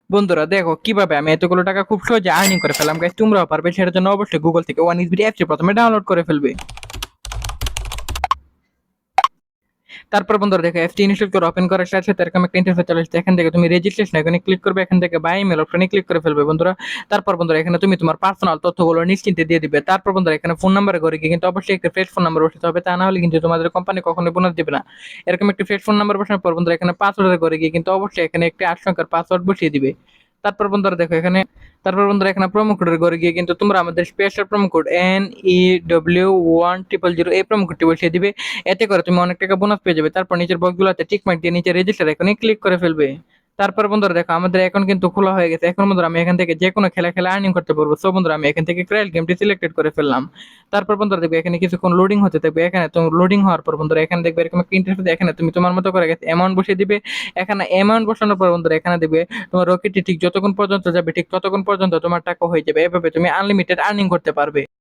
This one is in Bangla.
বন্ধুরা দেখো কিভাবে আমি এতগুলো টাকা খুব সহজে আর্নিং করে ফেলাম গাইস, তোমরাও পারবে। সেটার জন্য অবশ্যই গুগল থেকে ওয়ান ইসবিটি অ্যাপটি প্রথমে ডাউনলোড করে ফেলবে। তারপর বন্ধুরা দেখো অ্যাপটি ইনস্টল করে ওপেন করার সাথে সাথে এরকম একটা ইন্টারফেস চলে আসছে। এখান থেকে তুমি রেজিস্ট্রেশন এখানে ক্লিক করবে, এখান থেকে বাই ইমেল অপশনে ক্লিক করে ফেলবে বন্ধুরা। তারপর বন্ধুরা এখানে তুমি তোমার পার্সোনাল তথ্যগুলো নিশ্চিন্তে দিয়ে দিবে। তারপর বন্ধুরা এখানে ফোন নাম্বারে করে গিয়ে কিন্তু অবশ্যই একটা ফ্রেশ ফোন নাম্বার বসাতে হবে, তা না হলে কিন্তু তোমাদের কোম্পানি কখনোই বোনাস দিবে না। এরকম একটি ফ্রেশ ফোন নাম্বার বসানোর পর বন্ধুরা এখানে পাসওয়ার্ডে করে গিয়ে কিন্তু অবশ্যই এখানে একটি ৮ সংখ্যার পাসওয়ার্ড বসিয়ে দিবে। তারপর বন্ধুরা দেখো এখানে প্রোমো কোডের ঘরে গিয়ে কিন্তু তোমরা আমাদের স্পেশাল প্রোমো কোড NEW1000 এই প্রোমো কোডটি বসিয়ে দিবে। এতে করে তুমি অনেক টাকা বোনাস পেয়ে যাবে। তারপর নিচের বক্সগুলোতে টিক মার্ক দিয়ে নিচে রেজিস্টার এখানে ক্লিক করে ফেলবে। তারপর বন্ধুরা দেখো আমাদের অ্যাকাউন্ট কিন্তু খোলা হয়ে গেছে। এখন বন্ধুরা আমি এখান থেকে যে কোনো খেলা খেলে আর্নিং করতে পারবো। সো বন্ধুরা আমি এখান থেকে ট্রায়াল গেমটি সিলেক্টেড করে ফেললাম। তারপর বন্ধুরা দেখবে এখানে কিছুক্ষণ লোডিং হতে থাকবে। এখানে তো লোডিং হওয়ার পর বন্ধুরা এখানে দেখবে এরকম একটা ইন্টারফেস, এখানে তুমি তোমার মতো করে অ্যামাউন্ট বসিয়ে দিবে। এখানে অ্যামাউন্ট বসানোর পর বন্ধুরা এখানে দেখবে তোমার রকেটটি ঠিক যতক্ষণ পর্যন্ত যাবে ঠিক ততক্ষণ পর্যন্ত তোমার টাকা হয়ে যাবে। এভাবে তুমি আনলিমিটেড আর্নিং করতে পারবে।